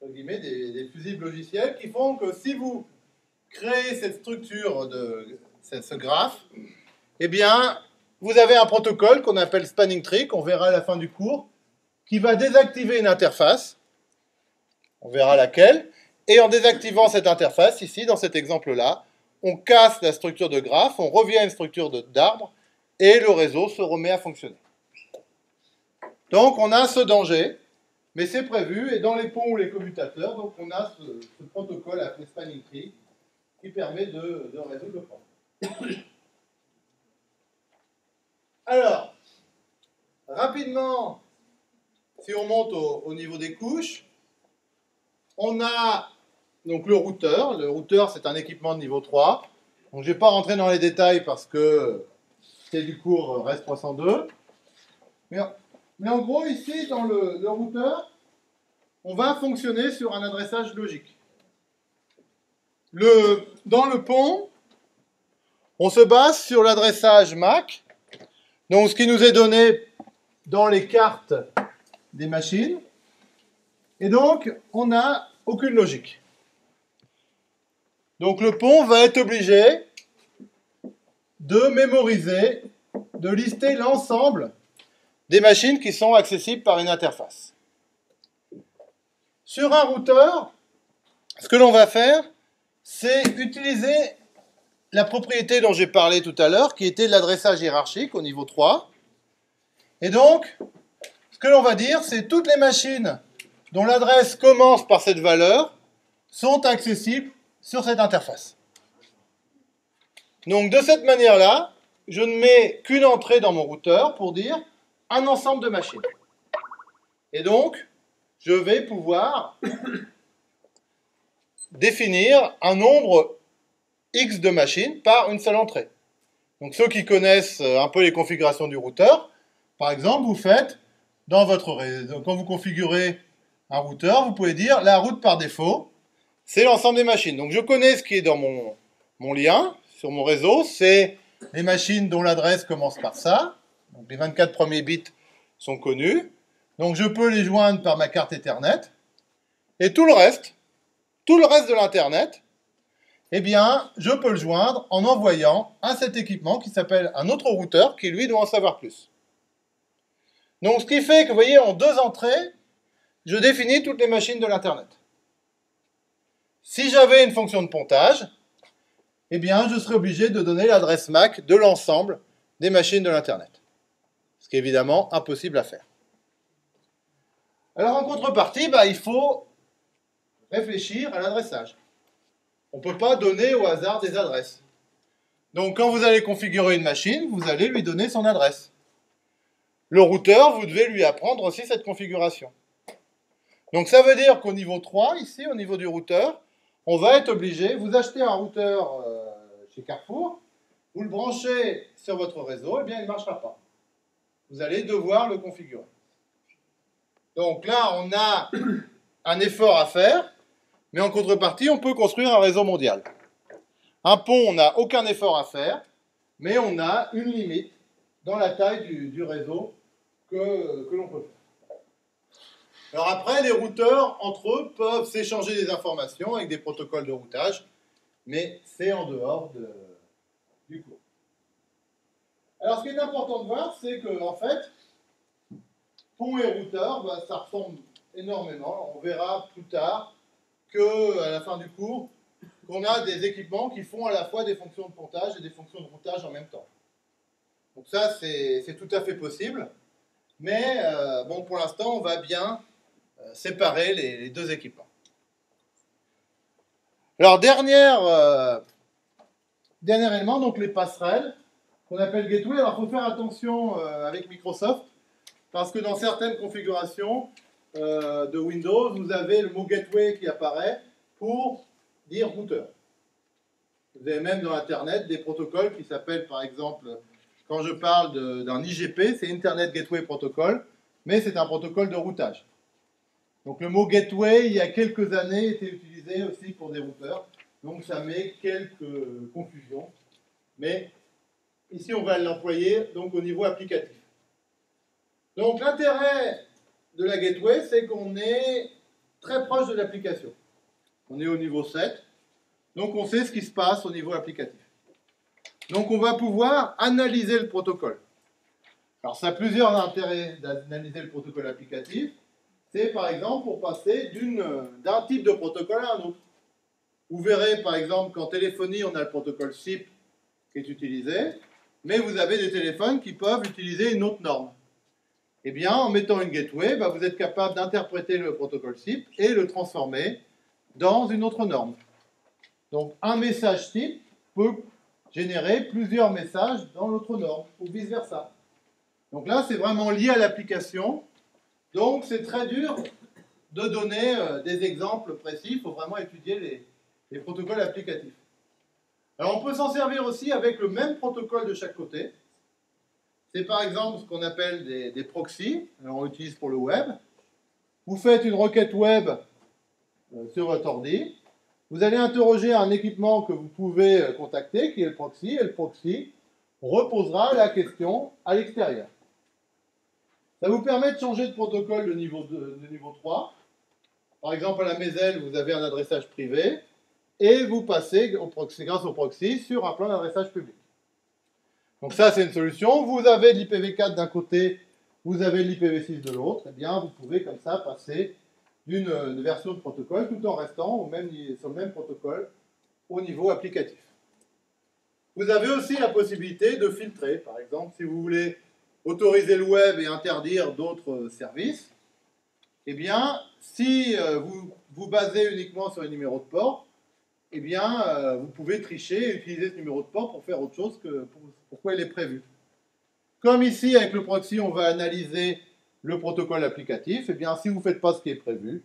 entre guillemets, des fusibles logiciels qui font que si vous créez cette structure de ce graphe, eh bien, vous avez un protocole qu'on appelle spanning tree, qu'on verra à la fin du cours, qui va désactiver une interface, on verra laquelle, et en désactivant cette interface, ici, dans cet exemple-là, on casse la structure de graphe, on revient à une structure d'arbre, et le réseau se remet à fonctionner. Donc, on a ce danger, mais c'est prévu, et dans les ponts ou les commutateurs, donc on a ce protocole appelé spanning tree, qui permet de résoudre le problème. Alors, rapidement, si on monte au niveau des couches, on a donc le routeur. Le routeur, c'est un équipement de niveau 3. Donc, je ne vais pas rentrer dans les détails parce que c'est du cours REST 302. Mais en gros, ici, dans le routeur, on va fonctionner sur un adressage logique. Dans le pont, on se base sur l'adressage MAC, donc ce qui nous est donné dans les cartes des machines. Et donc, on n'a aucune logique. Donc, le pont va être obligé de mémoriser, de lister l'ensemble des machines qui sont accessibles par une interface. Sur un routeur, ce que l'on va faire, c'est utiliser la propriété dont j'ai parlé tout à l'heure, qui était l'adressage hiérarchique au niveau 3. Et donc, ce que l'on va dire, c'est toutes les machines dont l'adresse commence par cette valeur sont accessibles sur cette interface. Donc, de cette manière-là, je ne mets qu'une entrée dans mon routeur pour dire un ensemble de machines. Et donc, je vais pouvoir définir un nombre X de machines par une seule entrée. Donc ceux qui connaissent un peu les configurations du routeur, par exemple, vous faites dans votre réseau, quand vous configurez un routeur, vous pouvez dire la route par défaut, c'est l'ensemble des machines. Donc je connais ce qui est dans mon lien, sur mon réseau, c'est les machines dont l'adresse commence par ça. Donc les 24 premiers bits sont connus. Donc je peux les joindre par ma carte Ethernet. Et tout le reste de l'Internet, eh bien, je peux le joindre en envoyant à cet équipement qui s'appelle un autre routeur qui, lui, doit en savoir plus. Donc, ce qui fait que, vous voyez, en 2 entrées, je définis toutes les machines de l'Internet. Si j'avais une fonction de pontage, eh bien, je serais obligé de donner l'adresse MAC de l'ensemble des machines de l'Internet. Ce qui est évidemment impossible à faire. Alors, en contrepartie, il faut réfléchir à l'adressage. On ne peut pas donner au hasard des adresses. Donc, quand vous allez configurer une machine, vous allez lui donner son adresse. Le routeur, vous devez lui apprendre aussi cette configuration. Donc, ça veut dire qu'au niveau 3, ici, au niveau du routeur, on va être obligé, vous achetez un routeur chez Carrefour, vous le branchez sur votre réseau, et bien, il ne marchera pas. Vous allez devoir le configurer. Donc là, on a un effort à faire, mais en contrepartie, on peut construire un réseau mondial. Un pont, on n'a aucun effort à faire, mais on a une limite dans la taille du réseau que l'on peut faire. Alors après, les routeurs, entre eux, peuvent s'échanger des informations avec des protocoles de routage, mais c'est en dehors du cours. Alors ce qui est important de voir, c'est que en fait, pont et routeur, ça ressemble énormément. On verra plus tard qu'à la fin du cours, qu'on a des équipements qui font à la fois des fonctions de pontage et des fonctions de routage en même temps. Donc ça, c'est tout à fait possible. Mais bon, pour l'instant, on va bien séparer les 2 équipements. Alors, dernier élément, donc les passerelles, qu'on appelle gateway. Alors, il faut faire attention avec Microsoft, parce que dans certaines configurations de Windows, vous avez le mot gateway qui apparaît pour dire routeur. Vous avez même dans Internet des protocoles qui s'appellent, par exemple, quand je parle d'un IGP, c'est Internet Gateway Protocol, mais c'est un protocole de routage. Donc le mot gateway, il y a quelques années, était utilisé aussi pour des routeurs. Donc ça met quelques confusions. Mais ici, on va l'employer donc au niveau applicatif. Donc l'intérêt de la gateway, c'est qu'on est très proche de l'application. On est au niveau 7. Donc on sait ce qui se passe au niveau applicatif. Donc on va pouvoir analyser le protocole. Alors ça a plusieurs intérêts d'analyser le protocole applicatif. C'est par exemple pour passer d'un type de protocole à un autre. Vous verrez par exemple qu'en téléphonie on a le protocole SIP qui est utilisé, mais vous avez des téléphones qui peuvent utiliser une autre norme. Eh bien en mettant une gateway, vous êtes capable d'interpréter le protocole SIP et le transformer dans une autre norme. Donc un message type peut générer plusieurs messages dans l'autre norme, ou vice-versa. Donc là, c'est vraiment lié à l'application. Donc, c'est très dur de donner des exemples précis. Il faut vraiment étudier les protocoles applicatifs. Alors, on peut s'en servir aussi avec le même protocole de chaque côté. C'est par exemple ce qu'on appelle des proxys. Alors, on l'utilise pour le web. Vous faites une requête web sur votre ordi. Vous allez interroger un équipement que vous pouvez contacter, qui est le proxy, et le proxy reposera la question à l'extérieur. Ça vous permet de changer de protocole de niveau 3. Par exemple, à la Méselle, vous avez un adressage privé, et vous passez, grâce au proxy, sur un plan d'adressage public. Donc ça, c'est une solution. Vous avez de l'IPv4 d'un côté, vous avez de l'IPv6 de l'autre. Eh bien, vous pouvez comme ça passer d'une version de protocole tout en restant sur le même protocole au niveau applicatif. Vous avez aussi la possibilité de filtrer. Par exemple, si vous voulez autoriser le web et interdire d'autres services, eh bien, si vous vous basez uniquement sur les numéros de port, eh bien, vous pouvez tricher et utiliser ce numéro de port pour faire autre chose que pourquoi il est prévu. Comme ici, avec le proxy, on va analyser le protocole applicatif, eh bien, si vous ne faites pas ce qui est prévu,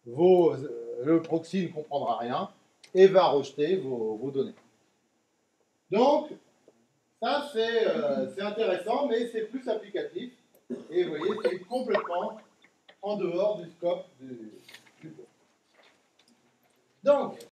le proxy ne comprendra rien et va rejeter vos données. Donc, ça, c'est intéressant, mais c'est plus applicatif. Et vous voyez, c'est complètement en dehors du scope du cours. Donc,